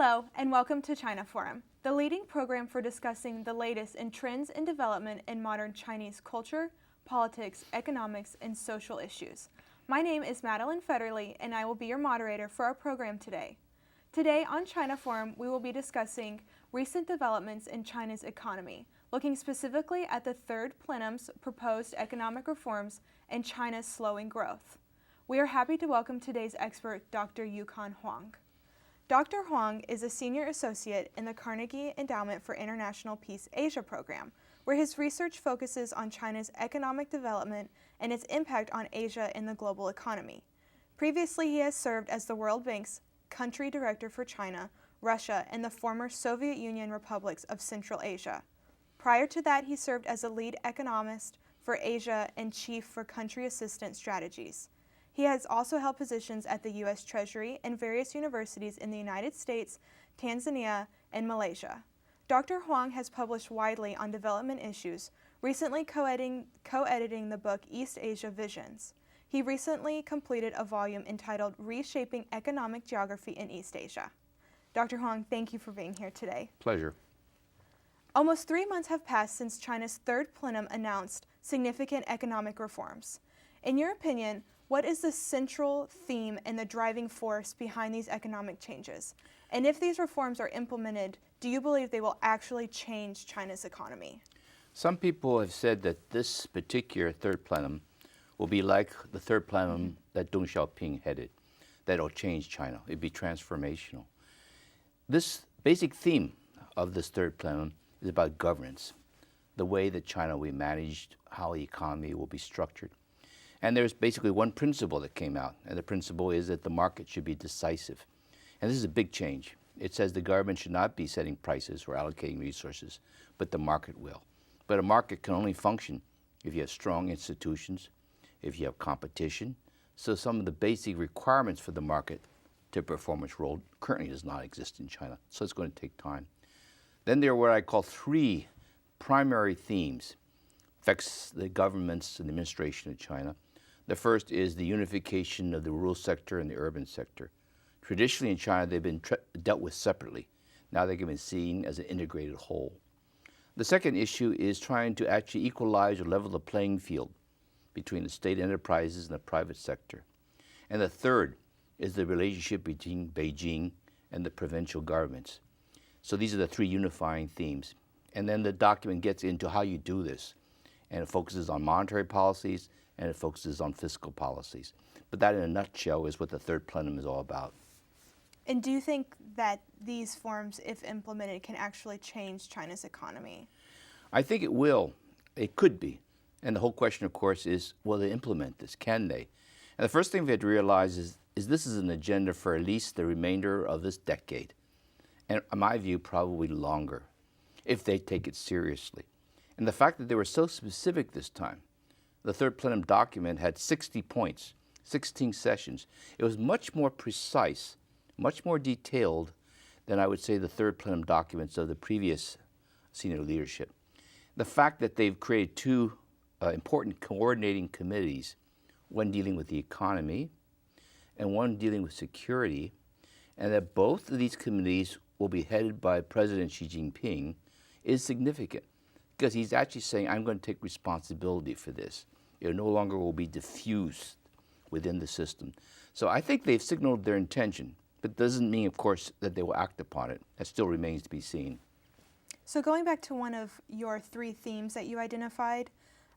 Hello, and welcome to China Forum, the leading program for discussing the latest in trends and development in modern Chinese culture, politics, economics, and social issues. My name is Madeline Federley, and I will be your moderator for our program today. Today on China Forum, we will be discussing recent developments in China's economy, looking specifically at the third plenum's proposed economic reforms and China's slowing growth. We are happy to welcome today's expert, Dr. Yukon Huang. Dr. Huang is a senior associate in the Carnegie Endowment for International Peace Asia program, where his research focuses on China's economic development and its impact on Asia and the global economy. Previously, he has served as the World Bank's country director for China, Russia, and the former Soviet Union republics of Central Asia. Prior to that, he served as a lead economist for Asia and chief for country assistance strategies. He has also held positions at the U.S. Treasury and various universities in the United States, Tanzania, and Malaysia. Dr. Huang has published widely on development issues, recently co-editing the book East Asia Visions. He recently completed a volume entitled Reshaping Economic Geography in East Asia. Dr. Huang, thank you for being here today. Pleasure. Almost 3 months have passed since China's third plenum announced significant economic reforms. In your opinion, what is the central theme and the driving force behind these economic changes? And if these reforms are implemented, do you believe they will actually change China's economy? Some people have said that this particular third plenum will be like the third plenum that Deng Xiaoping headed, that it'll change China. It'd be transformational. This basic theme of this third plenum is about governance, the way that China will be managed, how the economy will be structured. And there's basically one principle that came out, and the principle is that the market should be decisive. And this is a big change. It says the government should not be setting prices or allocating resources, but the market will. But a market can only function if you have strong institutions, if you have competition. So some of the basic requirements for the market to perform its role currently does not exist in China. So it's going to take time. Then there are what I call three primary themes affects the governments and the administration of China. The first is the unification of the rural sector and the urban sector. Traditionally in China, they've been dealt with separately. Now they're being seen as an integrated whole. The second issue is trying to actually equalize or level the playing field between the state enterprises and the private sector. And the third is the relationship between Beijing and the provincial governments. So these are the three unifying themes. And then the document gets into how you do this. And it focuses on monetary policies and it focuses on fiscal policies. But that in a nutshell is what the third plenum is all about. And do you think that these forms, if implemented, can actually change China's economy? I think it will. It could be. And the whole question, of course, is will they implement this? Can they? And the first thing we have to realize is this is an agenda for at least the remainder of this decade. And in my view, probably longer, if they take it seriously. And the fact that they were so specific this time, the third plenum document had 60 points, 16 sessions. It was much more precise, much more detailed than I would say the third plenum documents of the previous senior leadership. The fact that they've created two important coordinating committees, one dealing with the economy and one dealing with security, and that both of these committees will be headed by President Xi Jinping is significant. Because he's actually saying, I'm going to take responsibility for this. It no longer will be diffused within the system. So I think they've signaled their intention, but doesn't mean, of course, that they will act upon it. That still remains to be seen. So going back to one of your three themes that you identified,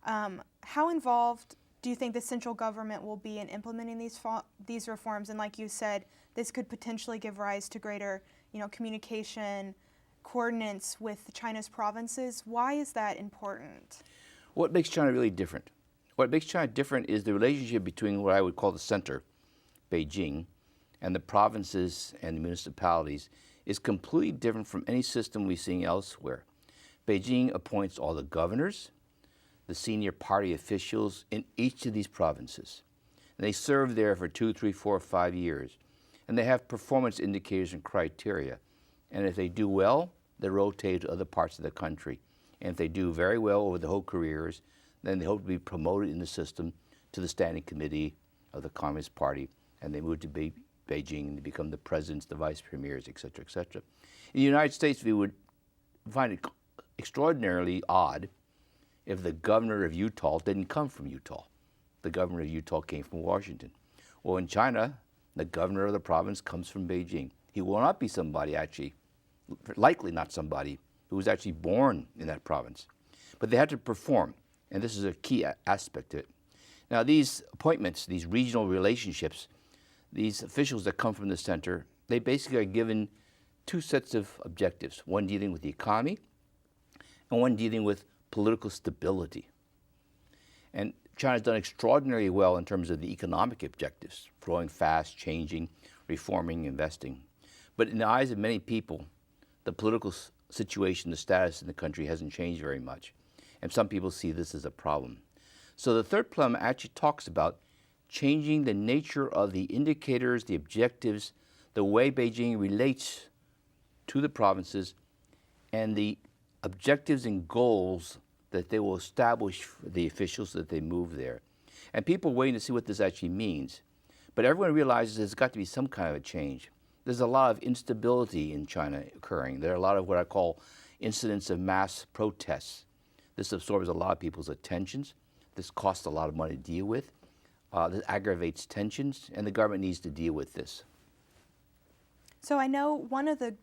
how involved do you think the central government will be in implementing these reforms? And like you said, this could potentially give rise to greater, communication, coordinates with China's provinces. Why is that important? What makes China really different? What makes China different is the relationship between what I would call the center, Beijing, and the provinces and the municipalities is completely different from any system we've seen elsewhere. Beijing appoints all the governors, the senior party officials in each of these provinces. And they serve there for 2, 3, 4, 5 years. And they have performance indicators and criteria. And if they do well, they rotate to other parts of the country. And if they do very well over the whole careers, then they hope to be promoted in the system to the Standing Committee of the Communist Party, and they move to be Beijing and they become the presidents, the vice premiers, et cetera, et cetera. In the United States, we would find it extraordinarily odd if the governor of Utah didn't come from Utah. The governor of Utah came from Washington. Well, in China, the governor of the province comes from Beijing. He will not be somebody actually, likely not somebody who was actually born in that province. But they had to perform, and this is a key aspect to it. Now, these appointments, these regional relationships, these officials that come from the center, they basically are given two sets of objectives, one dealing with the economy and one dealing with political stability. And China's done extraordinarily well in terms of the economic objectives, growing fast, changing, reforming, investing. But in the eyes of many people, the political situation, the status in the country hasn't changed very much. And some people see this as a problem. So the third plenum actually talks about changing the nature of the indicators, the objectives, the way Beijing relates to the provinces, and the objectives and goals that they will establish for the officials that they move there. And people are waiting to see what this actually means. But everyone realizes there's got to be some kind of a change. There's a lot of instability in China occurring. There are a lot of what I call incidents of mass protests. This absorbs a lot of people's attentions. This costs a lot of money to deal with. This aggravates tensions, and the government needs to deal with this. So I know one of the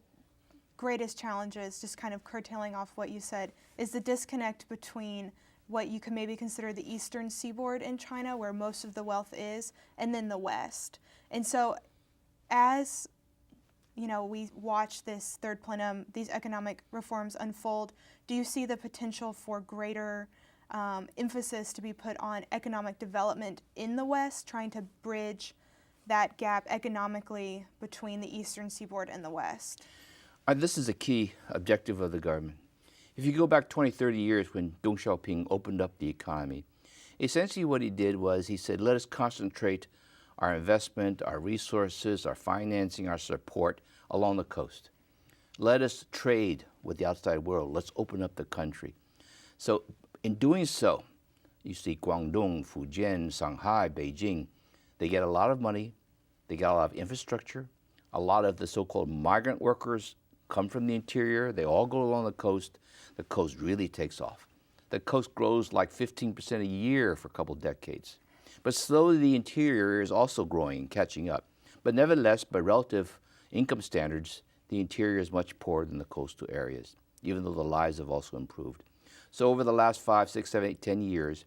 greatest challenges, just kind of curtailing off what you said, is the disconnect between what you could maybe consider the eastern seaboard in China, where most of the wealth is, and then the West. And so as we watch this third plenum, these economic reforms unfold, do you see the potential for greater emphasis to be put on economic development in the West, trying to bridge that gap economically between the eastern seaboard and the West? This is a key objective of the government. If you go back 20, 30 years when Deng Xiaoping opened up the economy, essentially what he did was he said, let us concentrate our investment, our resources, our financing, our support along the coast. Let us trade with the outside world. Let's open up the country. So in doing so, you see Guangdong, Fujian, Shanghai, Beijing, they get a lot of money, they get a lot of infrastructure, a lot of the so-called migrant workers come from the interior, they all go along the coast really takes off. The coast grows like 15% a year for a couple decades. But slowly the interior is also growing and catching up. But nevertheless, by relative income standards, the interior is much poorer than the coastal areas, even though the lives have also improved. So over the last 5, 6, 7, 8, 10 years,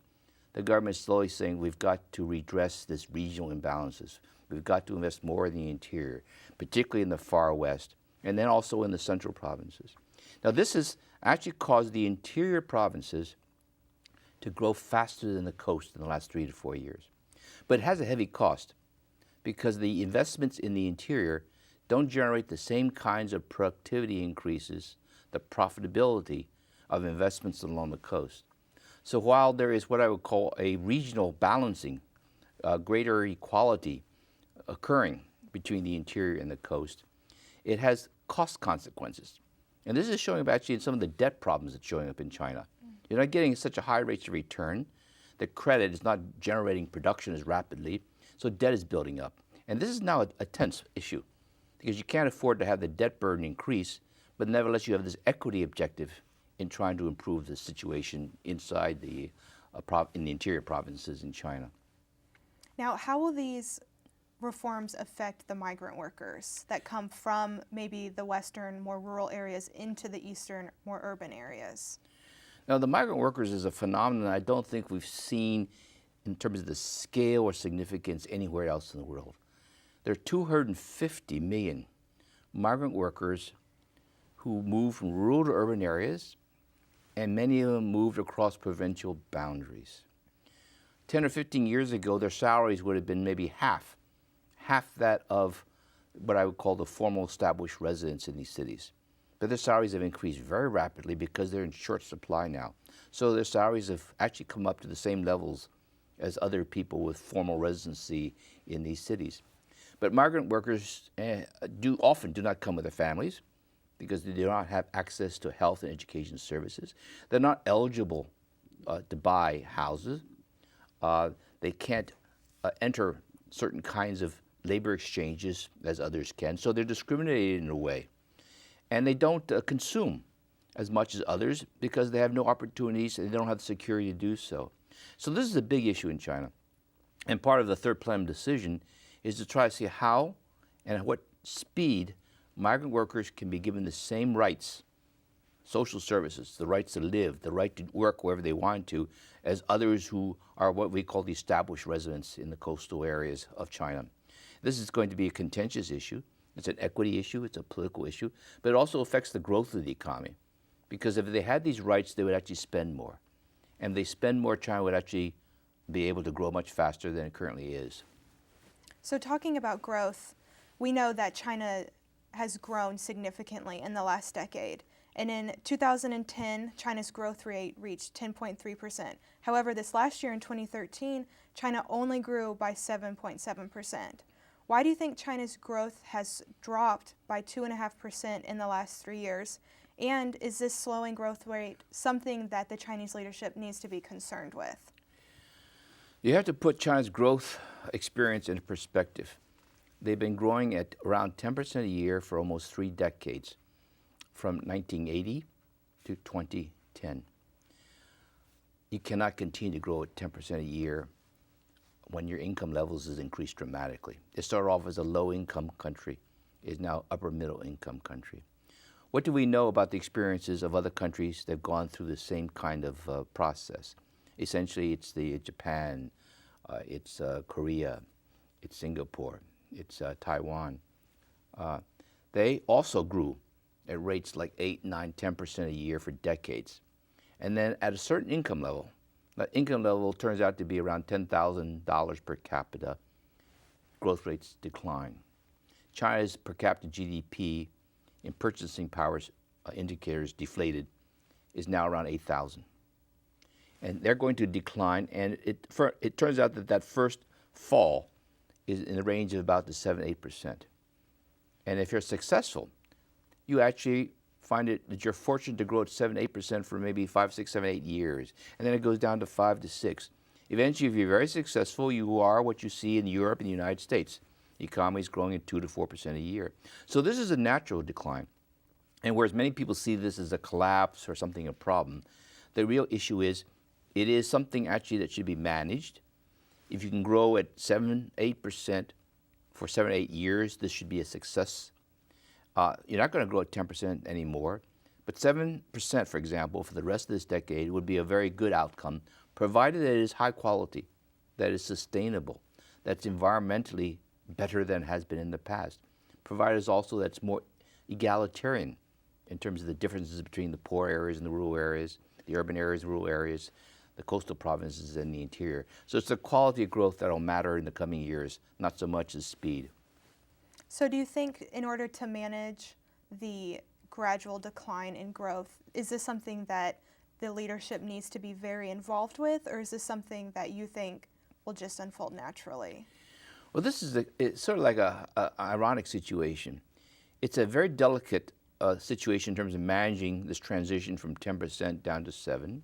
the government is slowly saying we've got to redress this regional imbalances. We've got to invest more in the interior, particularly in the far west, and then also in the central provinces. Now this has actually caused the interior provinces to grow faster than the coast in the last 3 to 4 years. But it has a heavy cost because the investments in the interior don't generate the same kinds of productivity increases, the profitability of investments along the coast. So while there is what I would call a regional balancing, greater equality occurring between the interior and the coast, it has cost consequences. And this is showing up actually in some of the debt problems that's showing up in China. You're not getting such a high rate of return. The credit is not generating production as rapidly, so debt is building up. And this is now a tense issue because you can't afford to have the debt burden increase, but nevertheless you have this equity objective in trying to improve the situation inside in the interior provinces in China. Now, how will these reforms affect the migrant workers that come from maybe the western, more rural areas into the eastern, more urban areas? Now, the migrant workers is a phenomenon I don't think we've seen in terms of the scale or significance anywhere else in the world. There are 250 million migrant workers who move from rural to urban areas, and many of them moved across provincial boundaries. 10 or 15 years ago, their salaries would have been maybe half that of what I would call the formal established residents in these cities. But their salaries have increased very rapidly because they're in short supply now. So their salaries have actually come up to the same levels as other people with formal residency in these cities. But migrant workers often do not come with their families because they do not have access to health and education services. They're not eligible to buy houses. They can't enter certain kinds of labor exchanges as others can, so they're discriminated in a way. And they don't consume as much as others because they have no opportunities and they don't have the security to do so. So this is a big issue in China. And part of the third plenum decision is to try to see how and at what speed migrant workers can be given the same rights, social services, the rights to live, the right to work wherever they want to, as others who are what we call the established residents in the coastal areas of China. This is going to be a contentious issue. It's an equity issue, it's a political issue, but it also affects the growth of the economy. Because if they had these rights, they would actually spend more. And if they spend more, China would actually be able to grow much faster than it currently is. So talking about growth, we know that China has grown significantly in the last decade. And in 2010, China's growth rate reached 10.3%. However, this last year in 2013, China only grew by 7.7%. Why do you think China's growth has dropped by 2.5% in the last 3 years? And is this slowing growth rate something that the Chinese leadership needs to be concerned with? You have to put China's growth experience into perspective. They've been growing at around 10% a year for almost 3 decades, from 1980 to 2010. You cannot continue to grow at 10% a year when your income levels has increased dramatically. It started off as a low-income country, is now upper-middle-income country. What do we know about the experiences of other countries that have gone through the same kind of process? Essentially, it's Japan, it's Korea, it's Singapore, it's Taiwan. They also grew at rates like 8, 9, 10% a year for decades. And then at a certain income level, that income level turns out to be around $10,000 per capita, growth rates decline. China's per capita GDP in purchasing powers indicators deflated is now around 8,000. And they're going to decline, and it turns out that first fall is in the range of about the 7-8%. And if you're successful, you actually find it that you're fortunate to grow at 7-8% for maybe 5, 6, 7, 8 years, and then it goes down to 5 to 6. Eventually, if you're very successful, you are what you see in Europe and the United States. The economy is growing at 2 to 4% a year. So this is a natural decline. And whereas many people see this as a collapse or something, a problem, the real issue is it is something actually that should be managed. If you can grow at 7, 8% for 7, 8 years, this should be a success. You're not going to grow at 10% anymore, but 7%, for example, for the rest of this decade would be a very good outcome, provided that it is high quality, that is sustainable, that's environmentally better than has been in the past, provided also that's more egalitarian in terms of the differences between the poor areas and the rural areas, the urban areas and rural areas, the coastal provinces and the interior. So it's the quality of growth that will matter in the coming years, not so much as speed. So do you think in order to manage the gradual decline in growth, is this something that the leadership needs to be very involved with, or is this something that you think will just unfold naturally? Well, this is it's sort of like an ironic situation. It's a very delicate situation in terms of managing this transition from 10% down to 7%.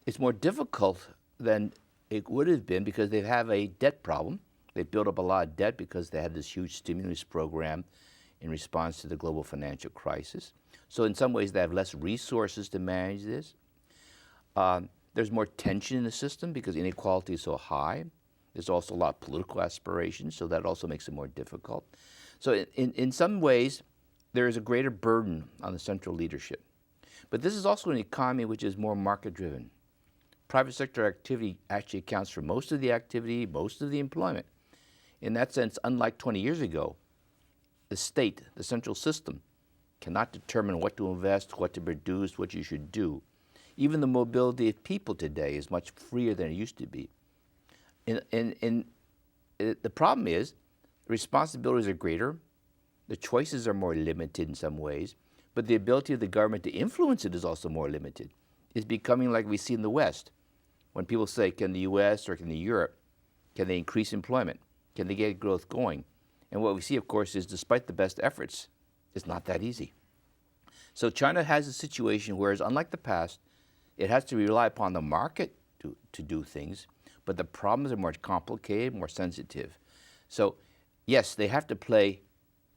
It's more difficult than it would have been because they have a debt problem. They built up a lot of debt because they had this huge stimulus program in response to the global financial crisis. So in some ways, they have less resources to manage this. There's more tension in the system because inequality is so high. There's also a lot of political aspirations, so that also makes it more difficult. So in some ways, there is a greater burden on the central leadership. But this is also an economy which is more market-driven. Private sector activity actually accounts for most of the activity, most of the employment. In that sense, unlike 20 years ago, the state, the central system, cannot determine what to invest, what to produce, what you should do. Even the mobility of people today is much freer than it used to be. The problem is the responsibilities are greater, the choices are more limited in some ways, but the ability of the government to influence it is also more limited. It's becoming like we see in the West. When people say, can the US or can the Europe, can they increase employment? Can they get growth going? And what we see, of course, is despite the best efforts, it's not that easy. So China has a situation whereas unlike the past, it has to rely upon the market to do things, but the problems are more complicated, more sensitive. So, yes, they have to play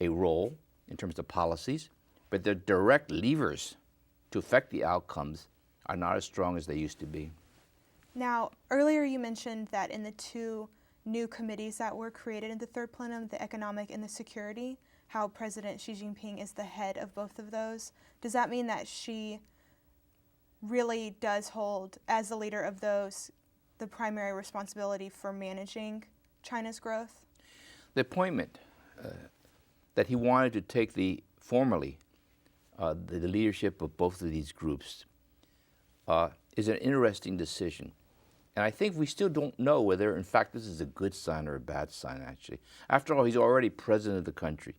a role in terms of policies, but their direct levers to affect the outcomes are not as strong as they used to be. Now, earlier you mentioned that in the two new committees that were created in the third plenum, the economic and the security, how President Xi Jinping is the head of both of those. Does that mean that Xi really does hold, as the leader of those, the primary responsibility for managing China's growth? The appointment that he wanted to take formally the leadership of both of these groups is an interesting decision. And I think we still don't know whether, in fact, this is a good sign or a bad sign, actually. After all, he's already president of the country.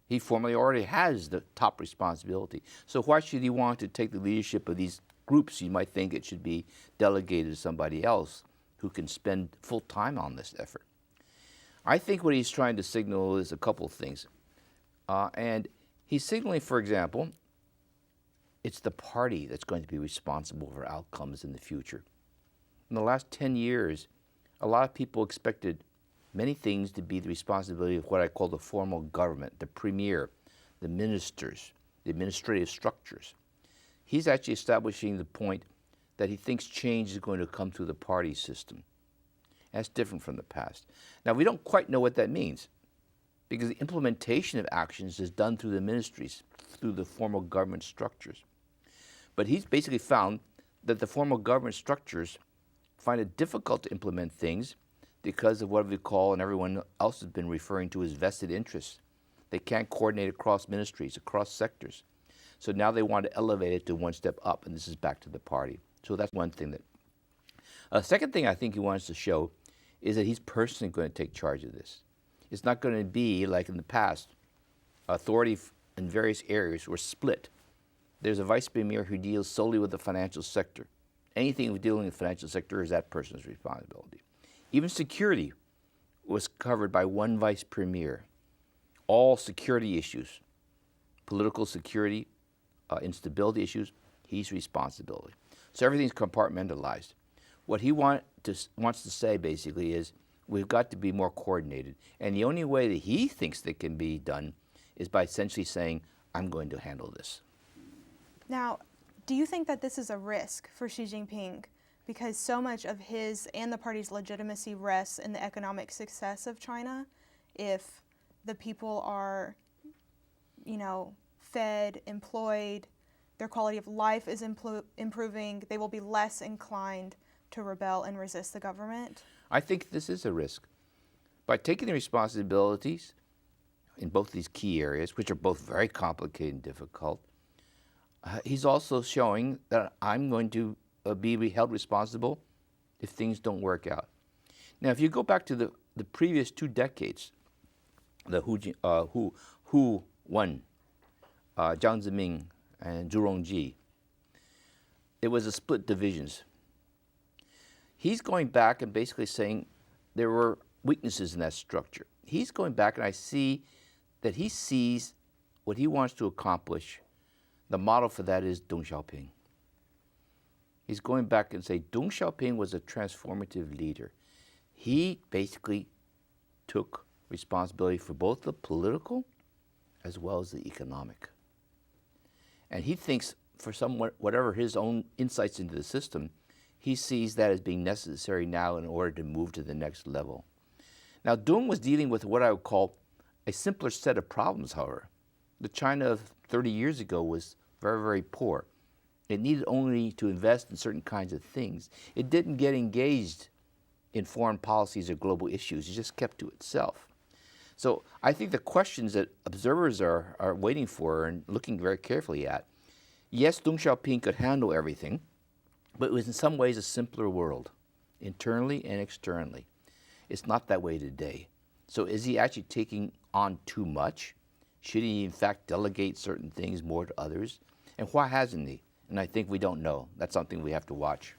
He formally already has the top responsibility. So why should he want to take the leadership of these groups? You might think it should be delegated to somebody else who can spend full time on this effort. I think what he's trying to signal is a couple of things. And he's signaling, for example, it's the party that's going to be responsible for outcomes in the future. In the last 10 years, a lot of people expected many things to be the responsibility of what I call the formal government, the premier, the ministers, the administrative structures. He's actually establishing the point that he thinks change is going to come through the party system. That's different from the past. Now, we don't quite know what that means, because the implementation of actions is done through the ministries, through the formal government structures. But he's basically found that the formal government structures find it difficult to implement things because of what we call, and everyone else has been referring to, as vested interests. They can't coordinate across ministries, across sectors. So now they want to elevate it to one step up, and this is back to the party. So that's one thing that. Second thing I think he wants to show is that he's personally going to take charge of this. It's not going to be like in the past. Authority in various areas were split. There's a vice premier who deals solely with the financial sector. Anything dealing with the financial sector is that person's responsibility. Even security was covered by one vice premier. All security issues, political security, instability issues, he's responsibility. So everything's compartmentalized. What he wants to say basically is we've got to be more coordinated. And the only way that he thinks that can be done is by essentially saying, I'm going to handle this. Now, do you think that this is a risk for Xi Jinping, because so much of his and the party's legitimacy rests in the economic success of China? If the people are, fed, employed, their quality of life is improving, they will be less inclined to rebel and resist the government? I think this is a risk. By taking the responsibilities in both these key areas, which are both very complicated and difficult, he's also showing that I'm going to be held responsible if things don't work out. Now, if you go back to the previous 2 decades, the who won, Jiang Zemin and Zhu Rongji, it was a split divisions. He's going back and basically saying there were weaknesses in that structure. He's going back, and I see that he sees what he wants to accomplish. The model for that is Deng Xiaoping. He's going back and say Deng Xiaoping was a transformative leader. He basically took responsibility for both the political as well as the economic. And he thinks, for whatever his own insights into the system, he sees that as being necessary now in order to move to the next level. Now, Deng was dealing with what I would call a simpler set of problems, however. The China of 30 years ago was very, very poor. It needed only to invest in certain kinds of things. It didn't get engaged in foreign policies or global issues. It just kept to itself. So I think the questions that observers are waiting for and looking very carefully at, yes, Deng Xiaoping could handle everything, but it was in some ways a simpler world, internally and externally. It's not that way today. So is he actually taking on too much? Should he, in fact, delegate certain things more to others? And why hasn't he? And I think we don't know. That's something we have to watch.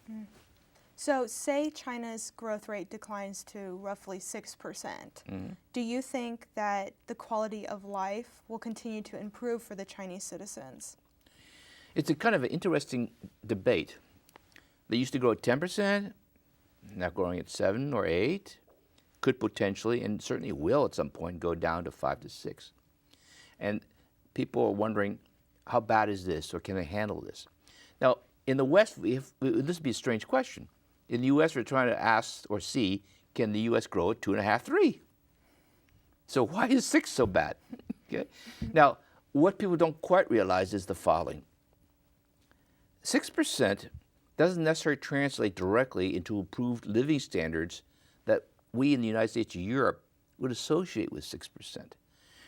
So say China's growth rate declines to roughly 6%. Do you think that the quality of life will continue to improve for the Chinese citizens? It's a kind of an interesting debate. They used to grow at 10%, now growing at 7 or 8. could potentially, and certainly will at some point, go down to 5 to 6. And people are wondering, how bad is this, or can they handle this? Now, in the West, this would be a strange question. In the U.S., we're trying to ask or see, can the U.S. grow at 2.5, 3? So why is 6 so bad? Okay. Now, what people don't quite realize is the following. 6% doesn't necessarily translate directly into improved living standards that we in the United States or Europe would associate with 6%.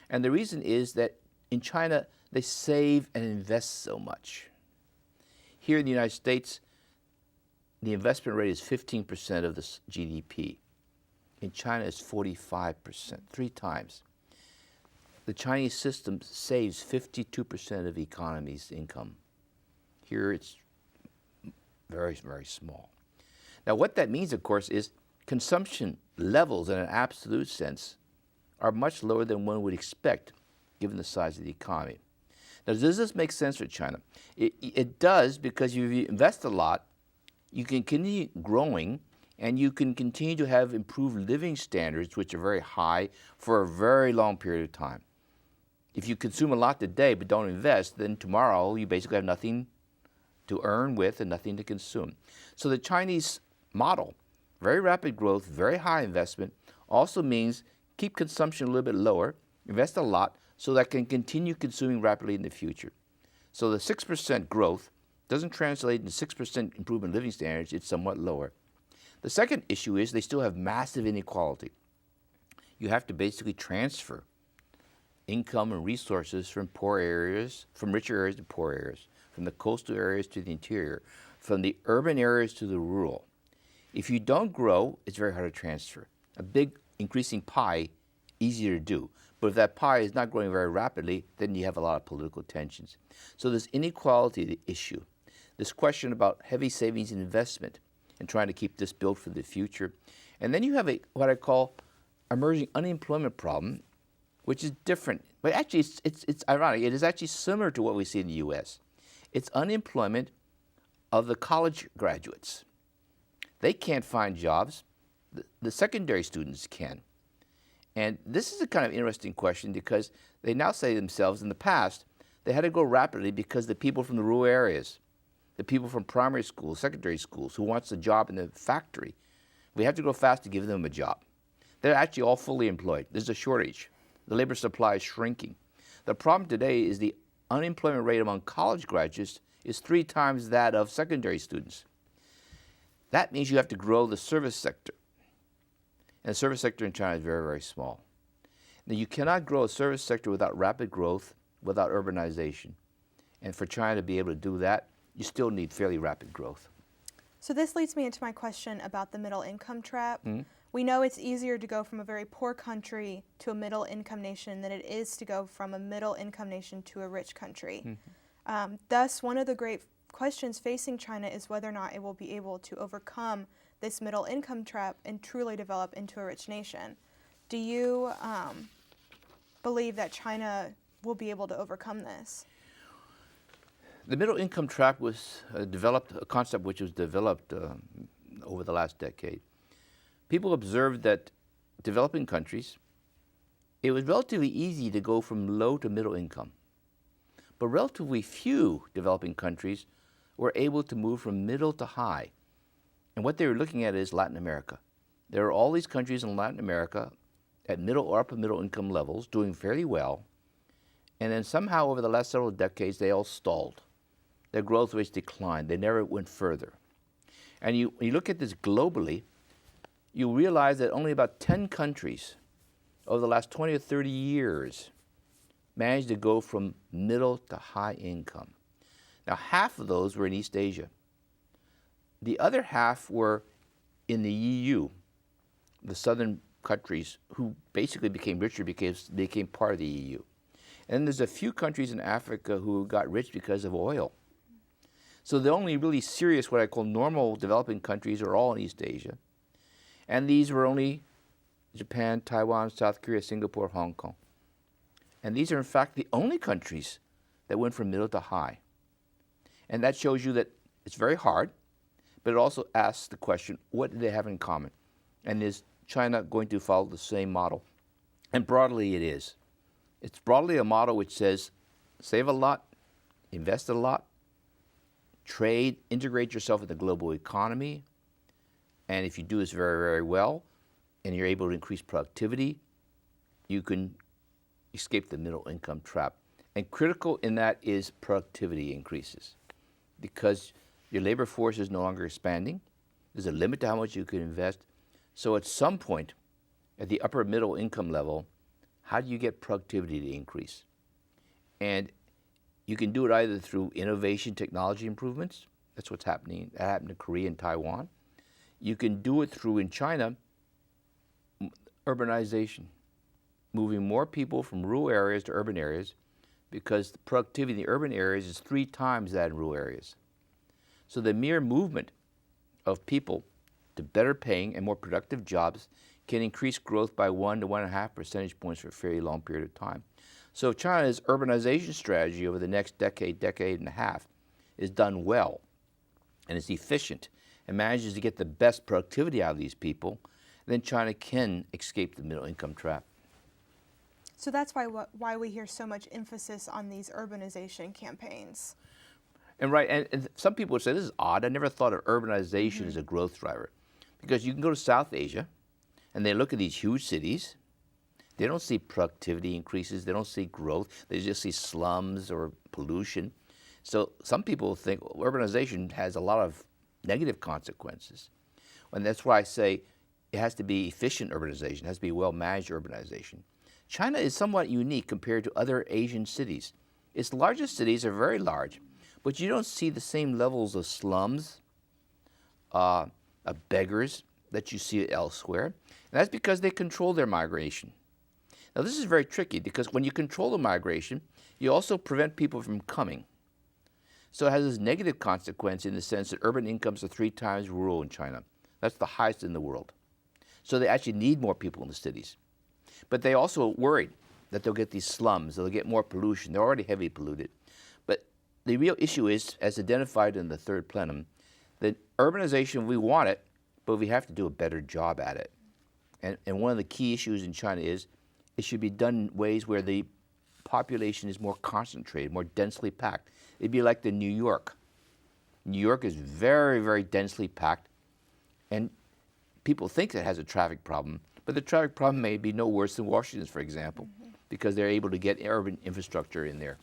And the reason is that in China, they save and invest so much. Here in the United States, the investment rate is 15% of the GDP. In China, it's 45%, 3 times. The Chinese system saves 52% of the economy's income. Here, it's very, very small. Now, what that means, of course, is consumption levels in an absolute sense are much lower than one would expect, given the size of the economy. Now, does this make sense for China? It does, because if you invest a lot, you can continue growing, and you can continue to have improved living standards, which are very high, for a very long period of time. If you consume a lot today but don't invest, then tomorrow you basically have nothing to earn with and nothing to consume. So the Chinese model, very rapid growth, very high investment, also means keep consumption a little bit lower, invest a lot, so that can continue consuming rapidly in the future. So the 6% growth doesn't translate into 6% improvement in living standards, it's somewhat lower. The second issue is they still have massive inequality. You have to basically transfer income and resources from poor areas, from richer areas to poor areas, from the coastal areas to the interior, from the urban areas to the rural. If you don't grow, it's very hard to transfer. A big increasing pie, easier to do. But if that pie is not growing very rapidly, then you have a lot of political tensions. So this inequality issue, this question about heavy savings and investment and trying to keep this built for the future. And then you have what I call emerging unemployment problem, which is different. But actually, it's ironic. It is actually similar to what we see in the U.S. It's unemployment of the college graduates. They can't find jobs. The secondary students can. And this is a kind of interesting question because they now say to themselves, in the past, they had to go rapidly because the people from the rural areas, the people from primary schools, secondary schools, who wants a job in the factory, we have to go fast to give them a job. They're actually all fully employed. There's a shortage. The labor supply is shrinking. The problem today is the unemployment rate among college graduates is 3 times that of secondary students. That means you have to grow the service sector. And the service sector in China is very, very small. Now, you cannot grow a service sector without rapid growth, without urbanization. And for China to be able to do that, you still need fairly rapid growth. So this leads me into my question about the middle income trap. Mm-hmm. We know it's easier to go from a very poor country to a middle income nation than it is to go from a middle income nation to a rich country. Mm-hmm. Thus, one of the great questions facing China is whether or not it will be able to overcome this middle income trap and truly develop into a rich nation. Do you believe that China will be able to overcome this? The middle income trap was a concept which was developed over the last decade. People observed that developing countries, it was relatively easy to go from low to middle income. But relatively few developing countries were able to move from middle to high. And what they were looking at is Latin America. There are all these countries in Latin America at middle or upper middle income levels doing fairly well. And then somehow over the last several decades, they all stalled. Their growth rates declined. They never went further. And when you look at this globally, you realize that only about 10 countries over the last 20 or 30 years managed to go from middle to high income. Now, half of those were in East Asia. The other half were in the EU, the southern countries who basically became richer because they became part of the EU. And there's a few countries in Africa who got rich because of oil. So the only really serious, what I call normal developing countries are all in East Asia. And these were only Japan, Taiwan, South Korea, Singapore, Hong Kong. And these are in fact the only countries that went from middle to high. And that shows you that it's very hard, but it also asks the question, what do they have in common? And there's China going to follow the same model? And broadly, it is. It's broadly a model which says save a lot, invest a lot, trade, integrate yourself in the global economy, and if you do this very, very well, and you're able to increase productivity, you can escape the middle income trap. And critical in that is productivity increases, because your labor force is no longer expanding. There's a limit to how much you can invest. So at some point, at the upper middle income level, how do you get productivity to increase? And you can do it either through innovation, technology improvements. That's what's happening. That happened in Korea and Taiwan. You can do it through, in China, urbanization, moving more people from rural areas to urban areas, because the productivity in the urban areas is 3 times that in rural areas. So the mere movement of people to better paying and more productive jobs can increase growth by 1 to 1.5 percentage points for a fairly long period of time. So if China's urbanization strategy over the next decade, decade and a half is done well and is efficient and manages to get the best productivity out of these people, then China can escape the middle income trap. So that's why we hear so much emphasis on these urbanization campaigns. And right, and some people would say, this is odd. I never thought of urbanization as a growth driver. Because you can go to South Asia, and they look at these huge cities. They don't see productivity increases. They don't see growth. They just see slums or pollution. So some people think urbanization has a lot of negative consequences. And that's why I say it has to be efficient urbanization. It has to be well-managed urbanization. China is somewhat unique compared to other Asian cities. Its largest cities are very large, but you don't see the same levels of slums, of beggars that you see elsewhere. And that's because they control their migration. Now this is very tricky, because when you control the migration, you also prevent people from coming. So it has this negative consequence in the sense that urban incomes are 3 times rural in China. That's the highest in the world. So they actually need more people in the cities. But they also are worried that they'll get these slums, they'll get more pollution. They're already heavily polluted. But the real issue is, as identified in the 3rd plenum, that urbanization, we want it, but we have to do a better job at it. And one of the key issues in China is it should be done in ways where the population is more concentrated, more densely packed. It'd be like New York. New York is very, very densely packed, and people think it has a traffic problem, but the traffic problem may be no worse than Washington's, for example, because they're able to get urban infrastructure in there.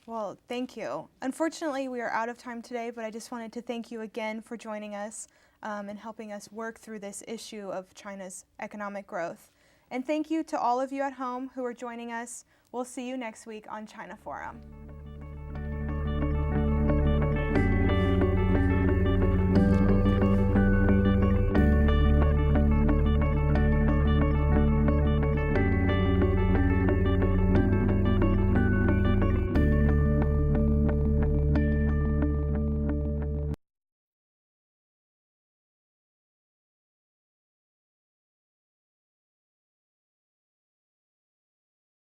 Well, thank you. Unfortunately, we are out of time today, but I just wanted to thank you again for joining us and helping us work through this issue of China's economic growth. And thank you to all of you at home who are joining us. We'll see you next week on China Forum.